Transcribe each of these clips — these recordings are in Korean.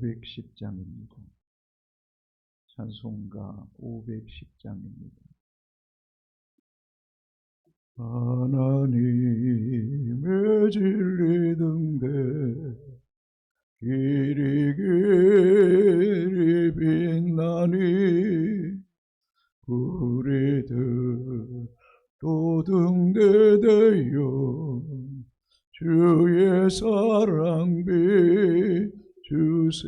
510장입니다. 찬송가 510장입니다. 하나님의 진리 등대 길이 길이 빛나니 우리들 또 등대되어 주의 사랑 비추세.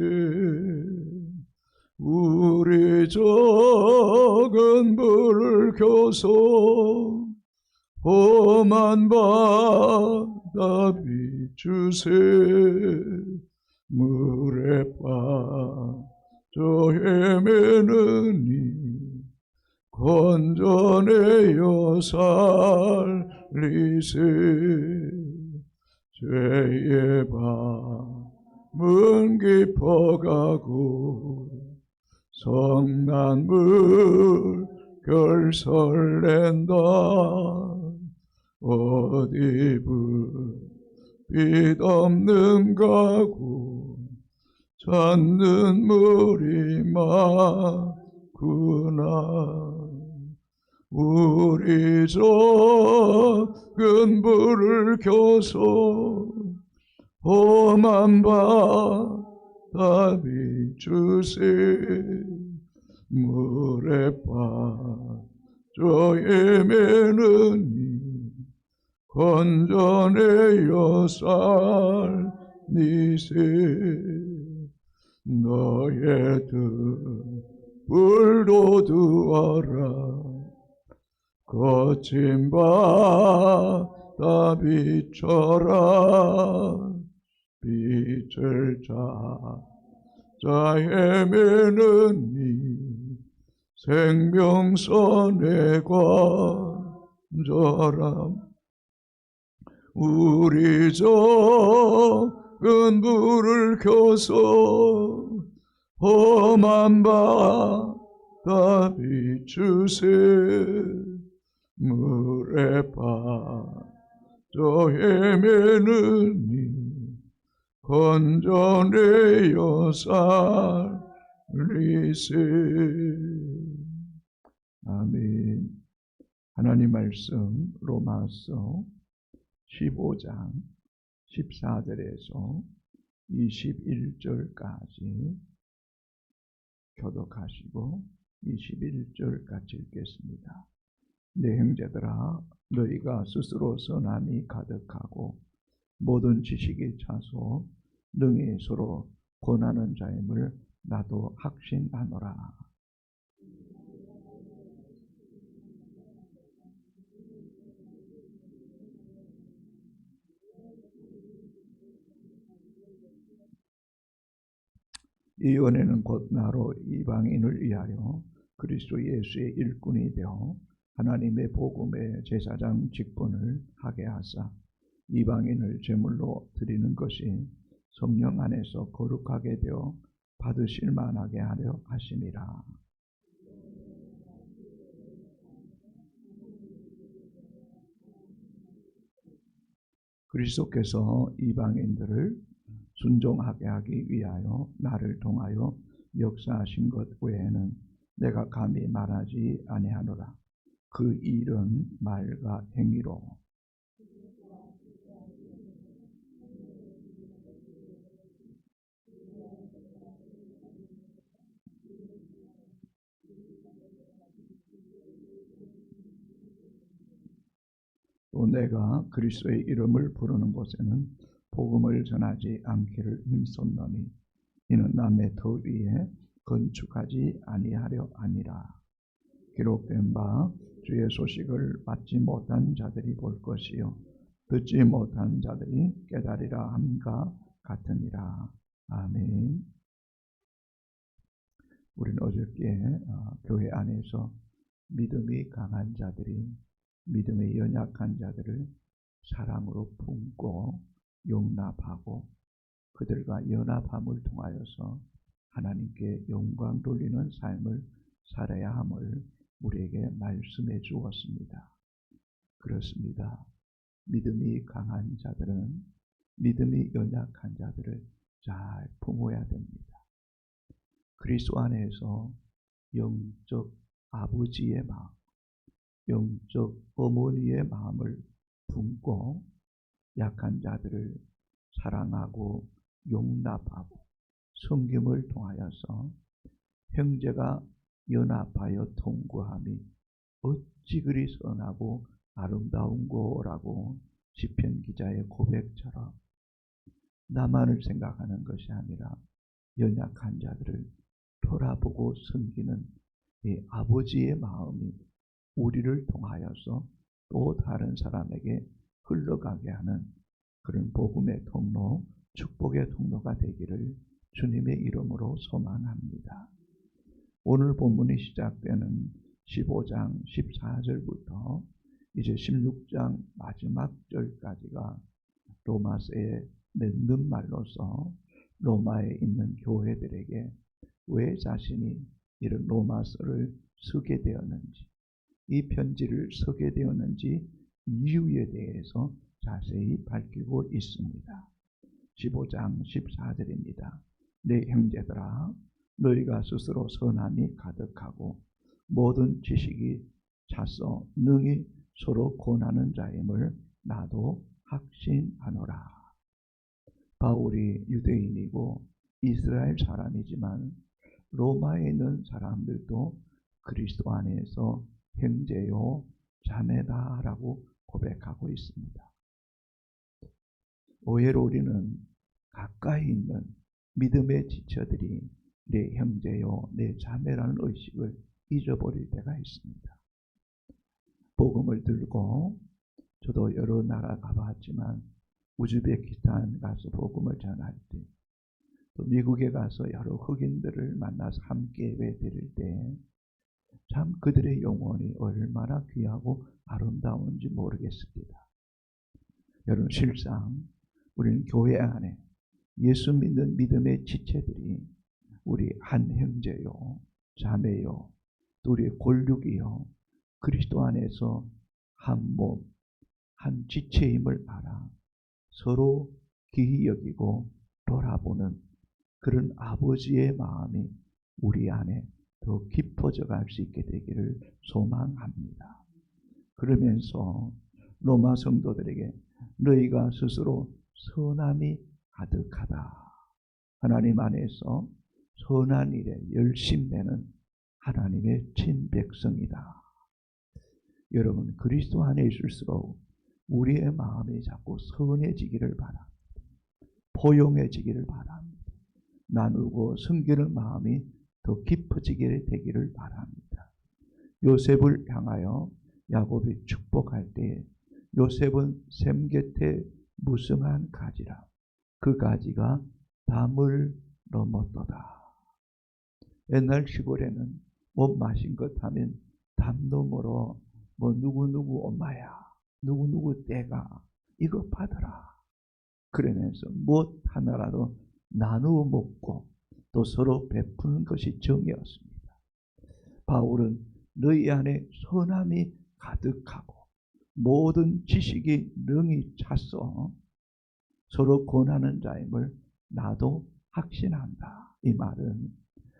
우리 적은 불을 켜서 험한 바다 비추세. 물에 빠져 헤매느니 건져내어 살리세. 죄의 밤은 깊어가고 성난 물결 설렌다. 어디 불빛 없는 가구 찾는 물이 많구나. 우리 적은 불을 켜서 험한 바다 비추세. 물에 빠져 헤매느니 건져내어 살리세. 너의 등불도 두어라. 거친 바다 비춰라. 빛을 찾아 헤매느니 생명선에 건져라. 우리 적은 불을 켜서 험한 바다 비추세. 물에 빠져 헤매느니 건져내어 살리세. 아멘. 하나님 말씀 로마서 15장 14절에서 21절까지 교독하시고 21절까지 읽겠습니다. 내 형제들아, 너희가 스스로 선함이 가득하고 모든 지식이 차서 능히 서로 권하는 자임을 나도 확신하노라. 이 은혜는 곧 나로 이방인을 위하여 그리스도 예수의 일꾼이 되어 하나님의 복음의 제사장 직분을 하게 하사 이방인을 제물로 드리는 것이 성령 안에서 거룩하게 되어 받으실 만하게 하려 하심이라. 그리스도께서 이방인들을 순종하게 하기 위하여 나를 통하여 역사하신 것 외에는 내가 감히 말하지 아니하노라. 그 일은 말과 행위로 또 내가 그리스도의 이름을 부르는 곳에는 복음을 전하지 않기를 힘썼노니 이는 남의 터 위에 건축하지 아니하려 함이라. 기록된 바 주의 소식을 받지 못한 자들이 볼 것이요 듣지 못한 자들이 깨달으리라 함과 같으니라. 아멘. 우리는 어저께 교회 안에서 믿음이 강한 자들이 믿음이 연약한 자들을 사랑으로 품고 용납하고 그들과 연합함을 통하여서 하나님께 영광 돌리는 삶을 살아야 함을 우리에게 말씀해 주었습니다. 그렇습니다. 믿음이 강한 자들은 믿음이 연약한 자들을 잘 품어야 됩니다. 그리스도 안에서 영적 아버지의 마음, 영적 어머니의 마음을 품고 약한 자들을 사랑하고 용납하고 섬김을 통하여서 형제가 연합하여 통구함이 어찌 그리 선하고 아름다운고라고 시편 기자의 고백처럼 나만을 생각하는 것이 아니라 연약한 자들을 돌아보고 섬기는 이 아버지의 마음이 우리를 통하여서 또 다른 사람에게 흘러가게 하는 그런 복음의 통로, 축복의 통로가 되기를 주님의 이름으로 소망합니다. 오늘 본문이 시작되는 15장 14절부터 이제 16장 마지막 절까지가 로마서의 맺는 말로서 로마에 있는 교회들에게 왜 자신이 이런 로마서를 쓰게 되었는지, 이 편지를 쓰게 되었는지 이유에 대해서 자세히 밝히고 있습니다. 15장 14절입니다. 내 형제들아, 너희가 스스로 선함이 가득하고 모든 지식이 차서 능히 서로 권하는 자임을 나도 확신하노라. 바울이 유대인이고 이스라엘 사람이지만 로마에 있는 사람들도 그리스도 안에서 형제요 자매다라고 고백하고 있습니다. 오히려 우리는 가까이 있는 믿음의 지체들이 내 형제요 내 자매라는 의식을 잊어버릴 때가 있습니다. 복음을 들고 저도 여러 나라 가봤지만 우즈베키스탄 가서 복음을 전할 때, 또 미국에 가서 여러 흑인들을 만나서 함께 예배 드릴 때 참 그들의 영혼이 얼마나 귀하고 아름다운지 모르겠습니다. 여러분, 실상 우리는 교회 안에 예수 믿는 믿음의 지체들이 우리 한 형제요 자매요 또 우리의 골육이요 그리스도 안에서 한 몸, 한 지체임을 알아 서로 귀히 여기고 돌아보는 그런 아버지의 마음이 우리 안에 더 깊어져 갈 수 있게 되기를 소망합니다. 그러면서 로마 성도들에게 너희가 스스로 선함이 가득하다. 하나님 안에서 선한 일에 열심내는 하나님의 친백성이다. 여러분, 그리스도 안에 있을수록 우리의 마음이 자꾸 선해지기를 바랍니다. 포용해지기를 바랍니다. 나누고 섬기는 마음이 더 깊어지게 되기를 바랍니다. 요셉을 향하여 야곱이 축복할 때 요셉은 샘 곁에 무성한 가지라 그 가지가 담을 넘었도다. 옛날 시골에는 못 마신 것 하면 담 너머로 뭐 누구누구 엄마야 누구누구 때가 이거 받아라 그러면서 무엇 하나라도 나누어 먹고 또 서로 베푸는 것이 정이었습니다. 바울은 너희 안에 선함이 가득하고 모든 지식이 능히 차서 서로 권하는 자임을 나도 확신한다. 이 말은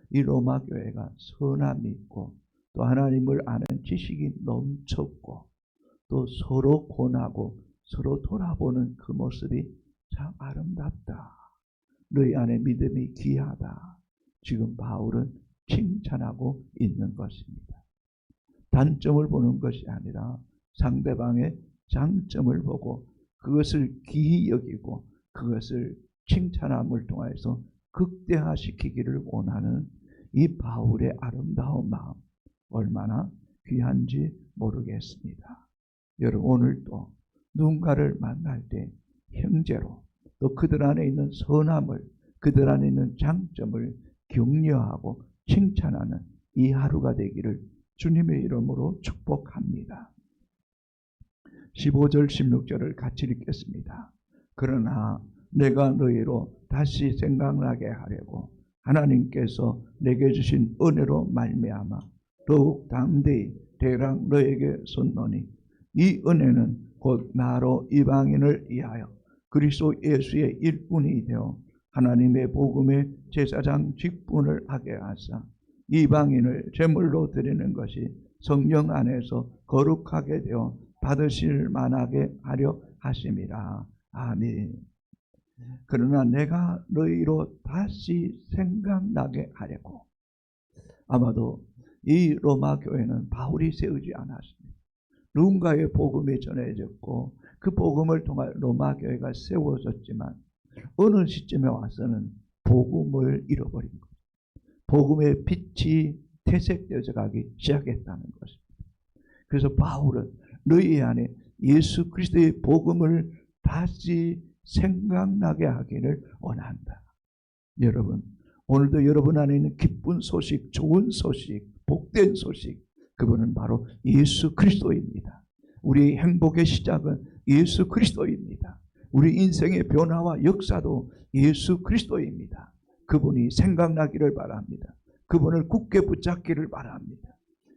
이 로마 교회가 선함이 있고 또 하나님을 아는 지식이 넘쳤고 또 서로 권하고 서로 돌아보는 그 모습이 참 아름답다. 너희 안에 믿음이 귀하다. 지금 바울은 칭찬하고 있는 것입니다. 단점을 보는 것이 아니라 상대방의 장점을 보고 그것을 귀히 여기고 그것을 칭찬함을 통해서 극대화시키기를 원하는 이 바울의 아름다운 마음 얼마나 귀한지 모르겠습니다. 여러분, 오늘도 누군가를 만날 때 형제로 또 그들 안에 있는 선함을 그들 안에 있는 장점을 격려하고 칭찬하는 이 하루가 되기를 주님의 이름으로 축복합니다. 15절 16절을 같이 읽겠습니다. 그러나 내가 너희로 다시 생각나게 하려고 하나님께서 내게 주신 은혜로 말미암아 더욱 담대히 대강 너에게 쏟노니 이 은혜는 곧 나로 이방인을 위하여 그리스도 예수의 일꾼이 되어 하나님의 복음의 제사장 직분을 하게 하사 이방인을 제물로 드리는 것이 성령 안에서 거룩하게 되어 받으실 만하게 하려 하심이라. 아멘. 그러나 내가 너희로 다시 생각나게 하려고. 아마도 이 로마 교회는 바울이 세우지 않았습니다. 누군가의 복음이 전해졌고 그 복음을 통해 로마 교회가 세워졌지만 어느 시점에 와서는 복음을 잃어버린 거예요. 복음의 빛이 퇴색되어져 가기 시작했다는 것입니다. 그래서 바울은 너희 안에 예수 그리스도의 복음을 다시 생각나게 하기를 원한다. 여러분, 오늘도 여러분 안에 있는 기쁜 소식, 좋은 소식, 복된 소식, 그분은 바로 예수 그리스도입니다. 우리 행복의 시작은 예수 그리스도입니다. 우리 인생의 변화와 역사도 예수 그리스도입니다. 그분이 생각나기를 바랍니다. 그분을 굳게 붙잡기를 바랍니다.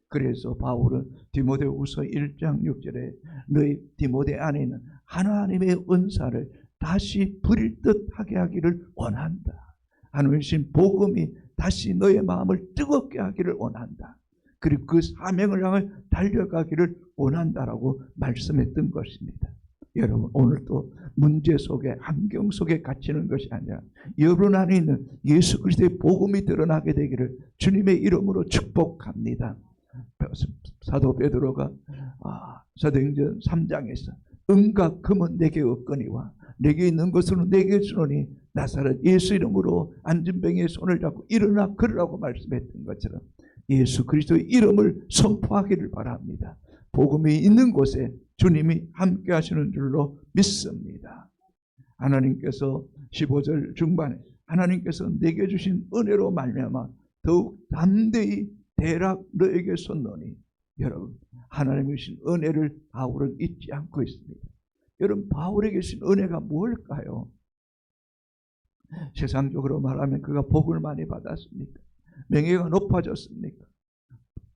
그래서 바울은 디모데후서 1장 6절에 너희 디모데 안에 있는 하나님의 은사를 다시 부릴 듯 하게 하기를 원한다. 하나님의 복음이 다시 너의 마음을 뜨겁게 하기를 원한다. 그리고 그 사명을 향해 달려가기를 원한다라고 말씀했던 것입니다. 여러분, 오늘도 문제 속에, 환경 속에 갇히는 것이 아니라 여러분 안에 있는 예수 그리스도의 복음이 드러나게 되기를 주님의 이름으로 축복합니다. 사도 베드로가 사도행전 3장에서 은과 금은 내게 없거니와 내게 있는 것으로 내게 주노니 나사렛 예수 이름으로 안진병의 손을 잡고 일어나 걸으라고 말씀했던 것처럼 예수 그리스도의 이름을 선포하기를 바랍니다. 복음이 있는 곳에 주님이 함께 하시는 줄로 믿습니다. 하나님께서 15절 중반에 하나님께서 내게 주신 은혜로 말미암아 더욱 담대히 대락 너에게 섰노니. 여러분, 하나님의 주신 은혜를 바울은 잊지 않고 있습니다. 여러분, 바울에게 주신 은혜가 뭘까요? 세상적으로 말하면 그가 복을 많이 받았습니까? 명예가 높아졌습니까?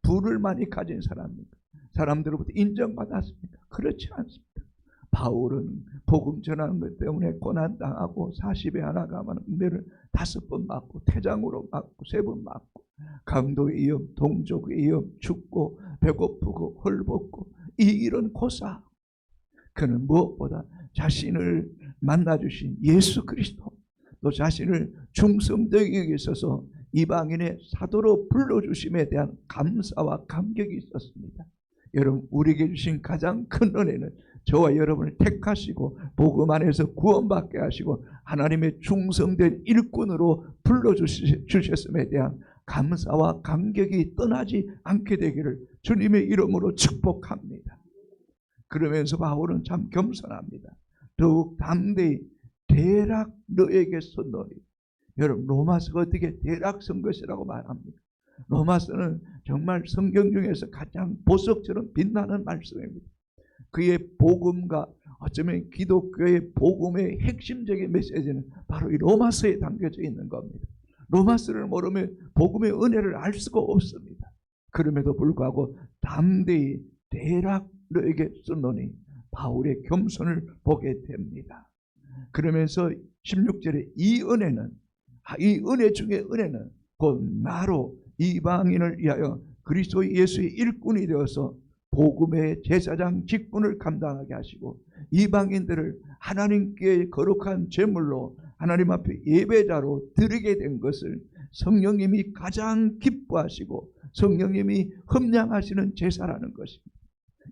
부를 많이 가진 사람입니까? 사람들로부터 인정받았습니까? 그렇지 않습니다. 바울은 복음 전하는 것 때문에 고난당하고 40에 하나 가면 은혜를 5번 맞고 태장으로 맞고 3번 맞고 강도의 위험, 동족의 위험, 죽고 배고프고 헐벗고 이런 고사. 그는 무엇보다 자신을 만나주신 예수 그리스도, 또 자신을 중성되게 있어서 이방인의 사도로 불러주심에 대한 감사와 감격이 있었습니다. 여러분, 우리에게 주신 가장 큰 은혜는 저와 여러분을 택하시고 복음 안에서 구원받게 하시고 하나님의 충성된 일꾼으로 불러주셨음에 대한 감사와 감격이 떠나지 않게 되기를 주님의 이름으로 축복합니다. 그러면서 바울은 참 겸손합니다. 더욱 담대히 대락 너에게 섰노니. 여러분, 로마서가 어떻게 대락 선 것이라고 말합니까? 로마서는 정말 성경 중에서 가장 보석처럼 빛나는 말씀입니다. 그의 복음과 어쩌면 기독교의 복음의 핵심적인 메시지는 바로 이 로마서에 담겨져 있는 겁니다. 로마서를 모르면 복음의 은혜를 알 수가 없습니다. 그럼에도 불구하고 담대히 대락 너에게 쏘노니 바울의 겸손을 보게 됩니다. 그러면서 16절에 이 은혜 중에 은혜는 곧 나로 이방인을 위하여 그리스도 예수의 일꾼이 되어서 복음의 제사장 직분을 감당하게 하시고 이방인들을 하나님께 거룩한 제물로 하나님 앞에 예배자로 드리게 된 것을 성령님이 가장 기뻐하시고 성령님이 흠량하시는 제사라는 것입니다.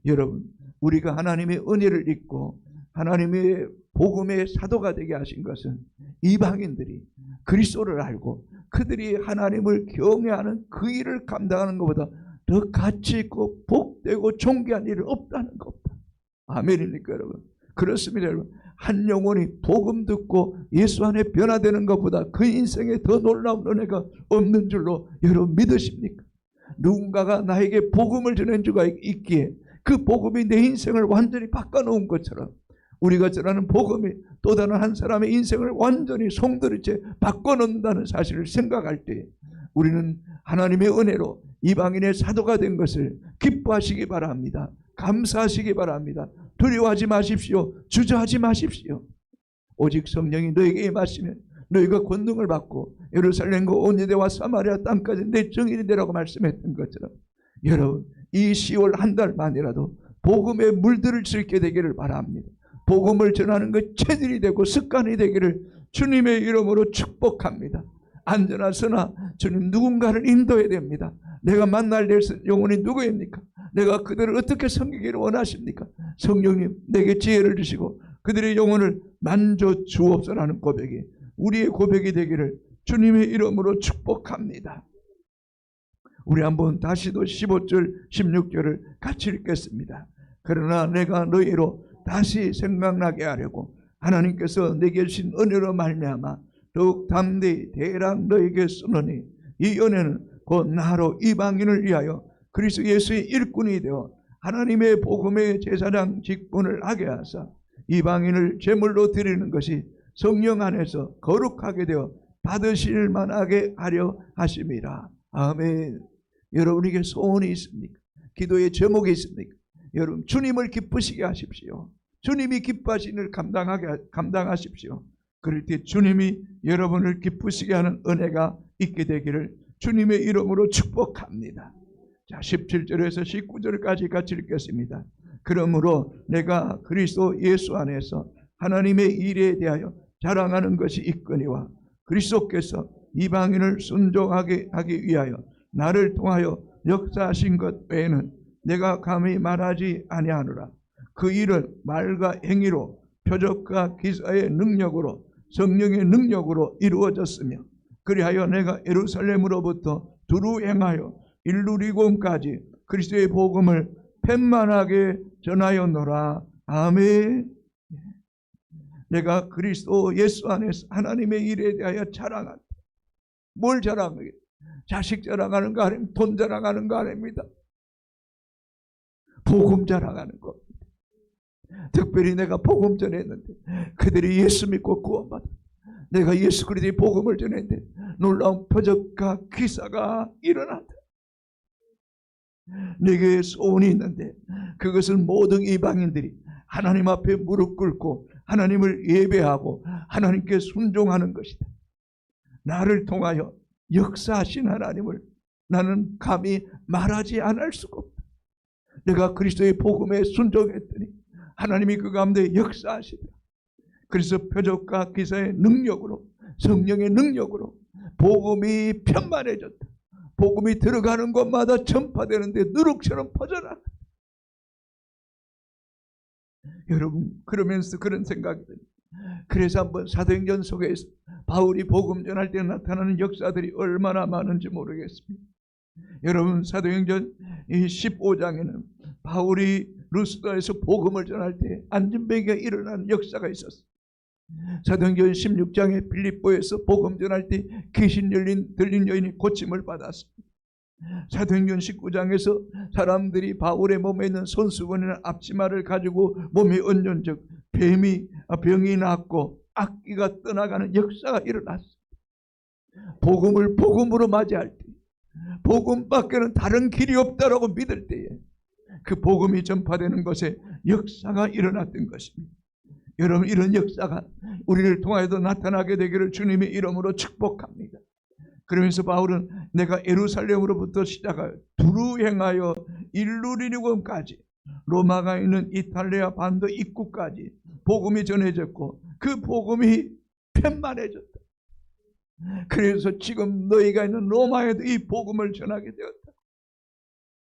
여러분, 우리가 하나님의 은혜를 입고 하나님의 복음의 사도가 되게 하신 것은 이방인들이 그리스도를 알고 그들이 하나님을 경외하는 그 일을 감당하는 것보다 더 가치 있고 복되고 존귀한 일은 없다는 겁니다. 아멘입니까 여러분? 그렇습니다 여러분. 한 영혼이 복음 듣고 예수 안에 변화되는 것보다 그 인생에 더 놀라운 은혜가 없는 줄로 여러분 믿으십니까? 누군가가 나에게 복음을 전한 주가 있기에 그 복음이 내 인생을 완전히 바꿔놓은 것처럼 우리가 전하는 복음이 또 다른 한 사람의 인생을 완전히 송두리째 바꿔놓는다는 사실을 생각할 때 우리는 하나님의 은혜로 이방인의 사도가 된 것을 기뻐하시기 바랍니다. 감사하시기 바랍니다. 두려워하지 마십시오. 주저하지 마십시오. 오직 성령이 너에게 임하시면 너희가 권능을 받고 예루살렘과 온 유대와 사마리아 땅까지 내 증인이 되라고 말씀했던 것처럼 여러분 이 10월 한 달만이라도 복음에 물들을 수 있게 되기를 바랍니다. 복음을 전하는 것 체질이 되고 습관이 되기를 주님의 이름으로 축복합니다. 안전하서나 주님 누군가를 인도해야 됩니다. 내가 만날 영혼이 누구입니까? 내가 그들을 어떻게 섬기기를 원하십니까? 성령님 내게 지혜를 주시고 그들의 영혼을 만져 주옵소서라는 고백이 우리의 고백이 되기를 주님의 이름으로 축복합니다. 우리 한번 다시도 15절 16절을 같이 읽겠습니다. 그러나 내가 너희로 다시 생각나게 하려고 하나님께서 내게 주신 은혜로 말미암아 더욱 담대히 대랑 너에게 쓰노니 이 은혜는 곧 나로 이방인을 위하여 그리스도 예수의 일꾼이 되어 하나님의 복음의 제사장 직분을 하게 하사 이방인을 제물로 드리는 것이 성령 안에서 거룩하게 되어 받으실 만하게 하려 하심이라. 아멘. 여러분에게 소원이 있습니까? 기도의 제목이 있습니까? 여러분 주님을 기쁘시게 하십시오. 주님이 기뻐하시는 일을 감당하십시오. 그럴 때 주님이 여러분을 기쁘시게 하는 은혜가 있게 되기를 주님의 이름으로 축복합니다. 자, 17절에서 19절까지 같이 읽겠습니다. 그러므로 내가 그리스도 예수 안에서 하나님의 일에 대하여 자랑하는 것이 있거니와 그리스도께서 이방인을 순종하게 하기 위하여 나를 통하여 역사하신 것 외에는 내가 감히 말하지 아니하노라. 그 일은 말과 행위로 표적과 기사의 능력으로 성령의 능력으로 이루어졌으며 그리하여 내가 예루살렘으로부터 두루 행하여 일루리곤까지 그리스도의 복음을 펜만하게 전하였노라. 아멘. 내가 그리스도 예수 안에서 하나님의 일에 대하여 자랑한다. 뭘 자랑하겠다? 자식 자랑하는 거 아닙니다. 돈 자랑하는 거 아닙니다. 복음 자랑하는 겁니다. 특별히 내가 복음 전했는데 그들이 예수 믿고 구원받아. 내가 예수 그리스도의 복음을 전했는데 놀라운 표적과 기사가 일어났다. 내게 소원이 있는데 그것은 모든 이방인들이 하나님 앞에 무릎 꿇고 하나님을 예배하고 하나님께 순종하는 것이다. 나를 통하여 역사하신 하나님을 나는 감히 말하지 않을 수가 없다. 내가 그리스도의 복음에 순종했더니 하나님이 그 가운데 역사하시더라. 그래서 표적과 기사의 능력으로 성령의 능력으로 복음이 편만해졌다. 복음이 들어가는 곳마다 전파되는데 누룩처럼 퍼져나갔다. 여러분 그러면서 그런 생각이 듭니다. 그래서 한번 사도행전 속에서 바울이 복음 전할 때 나타나는 역사들이 얼마나 많은지 모르겠습니다. 여러분 사도행전 15장에는 바울이 루스드라에서 복음을 전할 때 안진뱅이가 일어나는 역사가 있었어요. 사도행전 16장에 빌립보에서 복음 전할 때 귀신 들린 여인이 고침을 받았습니다. 사도행전 19장에서 사람들이 바울의 몸에 있는 손수건이나 앞치마를 가지고 몸에 얹은 즉 병이 낫고 악기가 떠나가는 역사가 일어났습니다. 복음을 복음으로 맞이할 때 복음밖에는 다른 길이 없다라고 믿을 때에 그 복음이 전파되는 것에 역사가 일어났던 것입니다. 여러분 이런 역사가 우리를 통하여도 나타나게 되기를 주님의 이름으로 축복합니다. 그러면서 바울은 내가 예루살렘으로부터 시작하여 두루 행하여 일루리곤까지 로마가 있는 이탈리아 반도 입구까지 복음이 전해졌고 그 복음이 편만해졌다. 그래서 지금 너희가 있는 로마에도 이 복음을 전하게 되었다.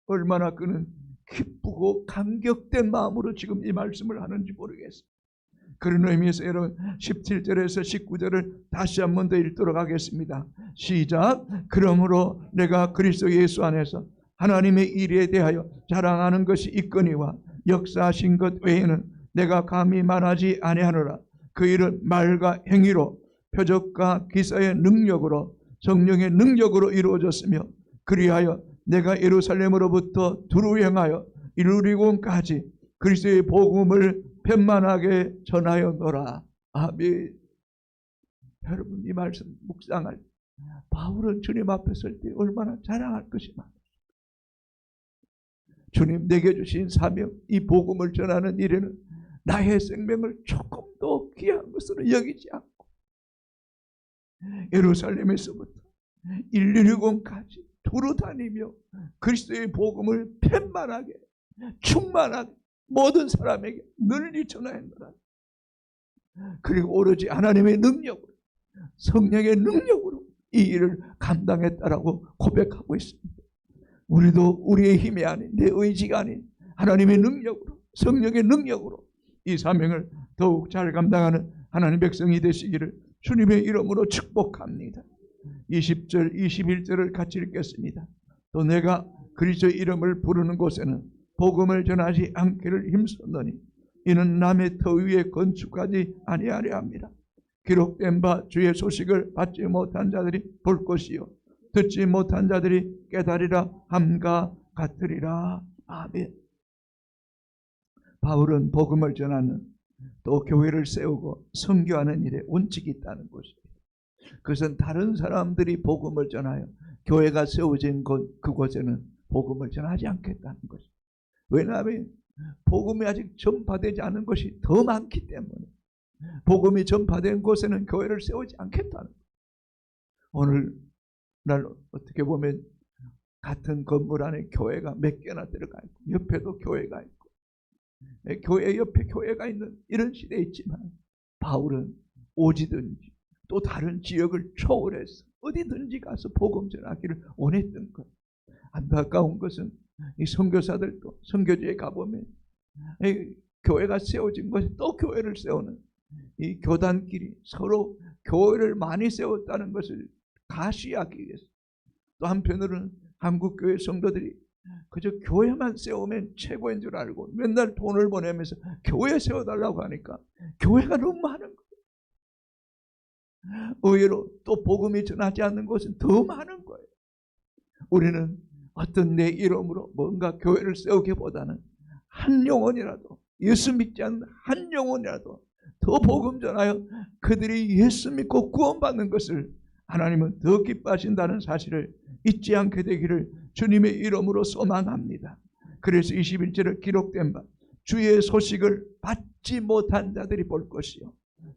얼마나 그는 기쁘고 감격된 마음으로 지금 이 말씀을 하는지 모르겠습니다. 그런 의미에서 여러분 17절에서 19절을 다시 한 번 더 읽도록 하겠습니다. 시작. 그러므로 내가 그리스도 예수 안에서 하나님의 일에 대하여 자랑하는 것이 있거니와 역사하신 것 외에는 내가 감히 말하지 아니하노라. 그 일은 말과 행위로 표적과 기사의 능력으로 성령의 능력으로 이루어졌으며 그리하여 내가 예루살렘으로부터 두루 행하여 일루리곤까지 그리스도의 복음을 편만하게 전하였노라. 아멘. 여러분 이 말씀 묵상할 때 바울은 주님 앞에 설 때 얼마나 자랑할 것이 많아요. 주님 내게 주신 사명 이 복음을 전하는 일에는 나의 생명을 조금도 귀한 것으로 여기지 않고 예루살렘에서부터 119까지 두루 다니며 그리스도의 복음을 팻말하게 충만하게 모든 사람에게 널리 전하였노라. 그리고 오로지 하나님의 능력으로, 성령의 능력으로 이 일을 감당했다라고 고백하고 있습니다. 우리도 우리의 힘이 아닌, 내 의지가 아닌 하나님의 능력으로, 성령의 능력으로 이 사명을 더욱 잘 감당하는 하나님의 백성이 되시기를 주님의 이름으로 축복합니다. 20절, 21절을 같이 읽겠습니다. 또 내가 그리스도의 이름을 부르는 곳에는 복음을 전하지 않기를 힘썼노니 이는 남의 터 위에 건축하지 아니하려 합니다. 기록된 바 주의 소식을 받지 못한 자들이 볼 것이요 듣지 못한 자들이 깨달으리라 함과 같으리라. 아멘. 바울은 복음을 전하는 또 교회를 세우고 선교하는 일에 원칙이 있다는 것입니다. 그것은 다른 사람들이 복음을 전하여 교회가 세워진 그곳에는 복음을 전하지 않겠다는 것입니다. 왜냐하면 복음이 아직 전파되지 않은 것이 더 많기 때문에 복음이 전파된 곳에는 교회를 세우지 않겠다는 거예요. 오늘날 어떻게 보면 같은 건물 안에 교회가 몇 개나 들어가 있고 옆에도 교회가 있고 교회 옆에 교회가 있는 이런 시대에 있지만 바울은 오지든지 또 다른 지역을 초월해서 어디든지 가서 복음 전하기를 원했던 것. 안타까운 것은 이 선교사들도 선교지에 가보면 이 교회가 세워진 것이 또 교회를 세우는 이 교단끼리 서로 교회를 많이 세웠다는 것을 가시하기 위해서 또 한편으로는 한국교회 성도들이 그저 교회만 세우면 최고인 줄 알고 맨날 돈을 보내면서 교회 세워달라고 하니까 교회가 너무 많은 거예요. 의외로 또 복음이 전하지 않는 곳은 더 많은 거예요. 우리는 어떤 내 이름으로 뭔가 교회를 세우기보다는 한 영혼이라도 예수 믿지 않는 한 영혼이라도 더 복음 전하여 그들이 예수 믿고 구원받는 것을 하나님은 더 기뻐하신다는 사실을 잊지 않게 되기를 주님의 이름으로 소망합니다. 그래서 21절에 기록된 바 주의 소식을 받지 못한 자들이 볼 것이요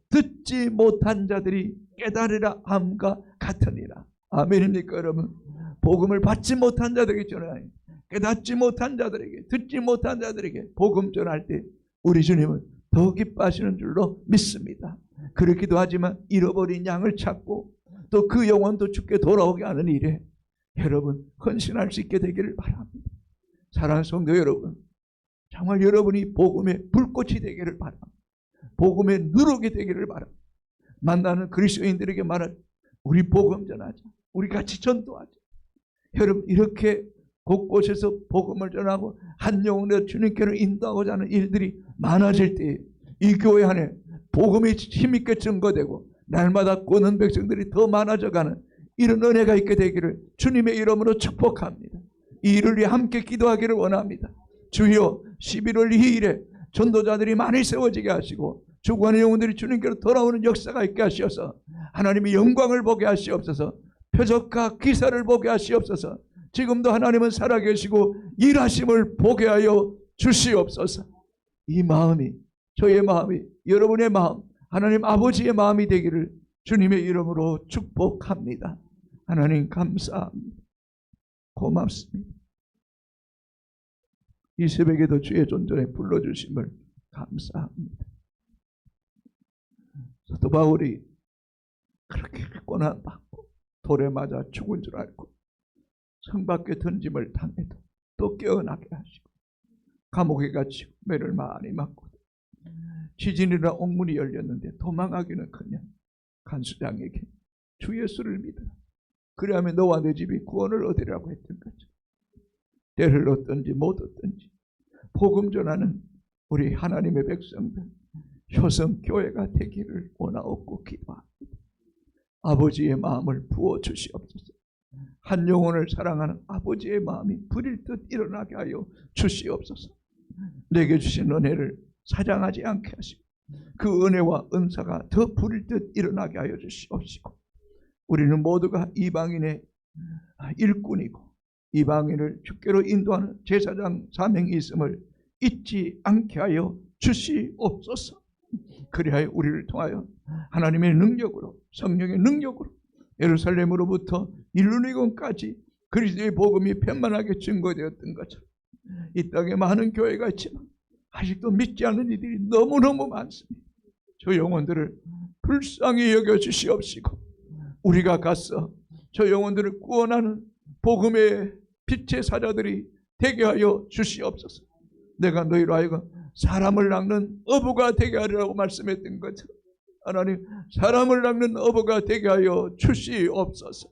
듣지 못한 자들이 깨달으라 함과 같으니라. 아멘입니까 여러분? 복음을 받지 못한 자들에게 전하여 깨닫지 못한 자들에게 듣지 못한 자들에게 복음 전할 때 우리 주님은 더 기뻐하시는 줄로 믿습니다. 그렇기도 하지만 잃어버린 양을 찾고 또 그 영혼도 주께 돌아오게 하는 일에 여러분 헌신할 수 있게 되기를 바랍니다. 사랑하는 성도 여러분, 정말 여러분이 복음의 불꽃이 되기를 바랍니다. 복음의 누룩이 되기를 바랍니다. 만나는 그리스도인들에게 말할 우리 복음 전하자. 우리 같이 전도하자. 여러분 이렇게 곳곳에서 복음을 전하고 한 영혼을 주님께로 인도하고자 하는 일들이 많아질 때 이 교회 안에 복음이 힘있게 증거되고 날마다 구원한 백성들이 더 많아져가는 이런 은혜가 있게 되기를 주님의 이름으로 축복합니다. 이 일을 위해 함께 기도하기를 원합니다. 주여 11월 2일에 전도자들이 많이 세워지게 하시고 주구하는 영혼들이 주님께로 돌아오는 역사가 있게 하시어서 하나님의 영광을 보게 하시옵소서. 표적과 기사를 보게 하시옵소서. 지금도 하나님은 살아계시고 일하심을 보게 하여 주시옵소서. 이 마음이 저의 마음이 여러분의 마음 하나님 아버지의 마음이 되기를 주님의 이름으로 축복합니다. 하나님 감사합니다. 고맙습니다. 이 새벽에도 주의 존전에 불러주심을 감사합니다. 사도 바울이 그렇게 고난받고 돌에 맞아 죽은 줄 알고 성 밖에 던짐을 당해도 또 깨어나게 하시고 감옥에 갇히고 매를 많이 맞고 지진이나 옥문이 열렸는데 도망하기는커녕 간수장에게 주 예수를 믿으라. 그리하면 너와 내 집이 구원을 얻으리라고 했던 거죠. 때를 얻든지 못 얻든지 복음 전하는 우리 하나님의 백성들 효성교회가 되기를 원하옵고 기도합니다. 아버지의 마음을 부어주시옵소서. 한 영혼을 사랑하는 아버지의 마음이 불일 듯 일어나게 하여 주시옵소서. 내게 주신 은혜를 사장하지 않게 하시고 그 은혜와 은사가 더 불일 듯 일어나게 하여 주시옵시고 우리는 모두가 이방인의 일꾼이고 이방인을 주께로 인도하는 제사장 사명이 있음을 잊지 않게 하여 주시옵소서. 그리하여 우리를 통하여 하나님의 능력으로, 성령의 능력으로 예루살렘으로부터 일루니곤까지 그리스도의 복음이 편만하게 증거되었던 것처럼 이 땅에 많은 교회가 있지만 아직도 믿지 않는 이들이 너무너무 많습니다. 저 영혼들을 불쌍히 여겨주시옵시고 우리가 가서 저 영혼들을 구원하는 복음의 빛의 사자들이 되게 하여 주시옵소서. 내가 너희로 하여금 사람을 낚는 어부가 되게 하리라고 말씀했던 것처럼 하나님 사람을 낚는 어부가 되게 하여 주시옵소서.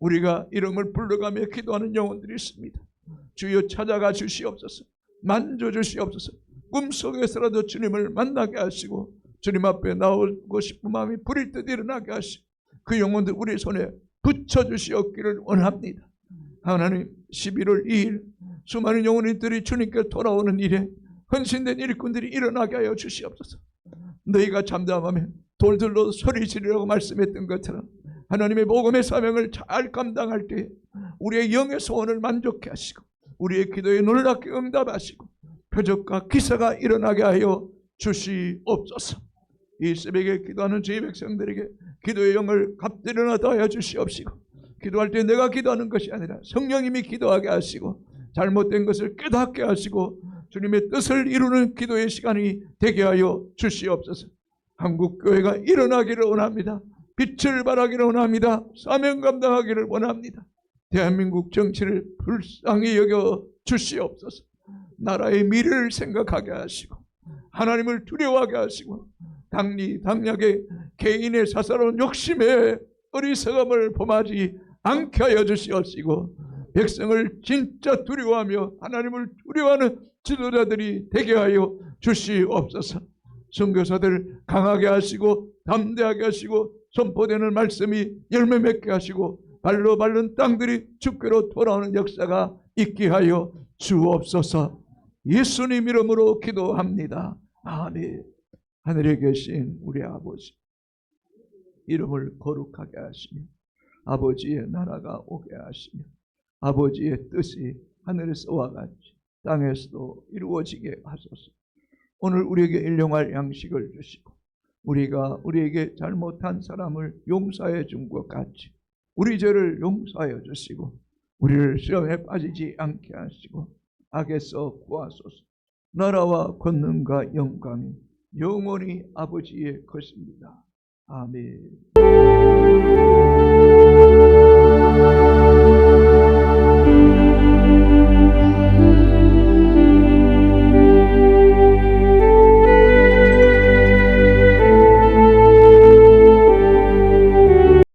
우리가 이름을 불러가며 기도하는 영혼들이 있습니다. 주여 찾아가 주시옵소서. 만져 주시옵소서. 꿈속에서라도 주님을 만나게 하시고 주님 앞에 나오고 싶은 마음이 불일 듯 일어나게 하시고 그 영혼들 우리 손에 붙여주시옵기를 원합니다. 하나님 11월 2일 수많은 영혼들이 주님께 돌아오는 일에 헌신된 일꾼들이 일어나게 하여 주시옵소서. 너희가 잠잠하면 돌들로 소리 지르라고 말씀했던 것처럼 하나님의 복음의 사명을 잘 감당할 때 우리의 영의 소원을 만족해 하시고 우리의 기도에 놀랍게 응답하시고 표적과 기사가 일어나게 하여 주시옵소서. 이 새벽에 기도하는 저희 백성들에게 기도의 영을 갑들여나 더하여 주시옵시고 기도할 때 내가 기도하는 것이 아니라 성령님이 기도하게 하시고 잘못된 것을 깨닫게 하시고 주님의 뜻을 이루는 기도의 시간이 되게 하여 주시옵소서. 한국교회가 일어나기를 원합니다. 빛을 발하기를 원합니다. 사명 감당하기를 원합니다. 대한민국 정치를 불쌍히 여겨 주시옵소서. 나라의 미래를 생각하게 하시고 하나님을 두려워하게 하시고 당리당략의 개인의 사사로운 욕심에 어리석음을 범하지 않게 하여 주시옵시고 백성을 진짜 두려워하며 하나님을 두려워하는 지도자들이 되게 하여 주시옵소서. 선교사들 강하게 하시고 담대하게 하시고 선포되는 말씀이 열매 맺게 하시고 발로 밟는 땅들이 주께로 돌아오는 역사가 있게 하여 주옵소서. 예수님 이름으로 기도합니다. 아멘. 하늘에 계신 우리 아버지 이름을 거룩하게 하시며 아버지의 나라가 오게 하시며 아버지의 뜻이 하늘에서와 같이 땅에서도 이루어지게 하소서. 오늘 우리에게 일용할 양식을 주시고 우리가 우리에게 잘못한 사람을 용서해 준 것 같이 우리 죄를 용서하여 주시고 우리를 시험에 빠지지 않게 하시고 악에서 구하소서. 나라와 권능과 영광이 영원히 아버지의 것입니다. 아멘.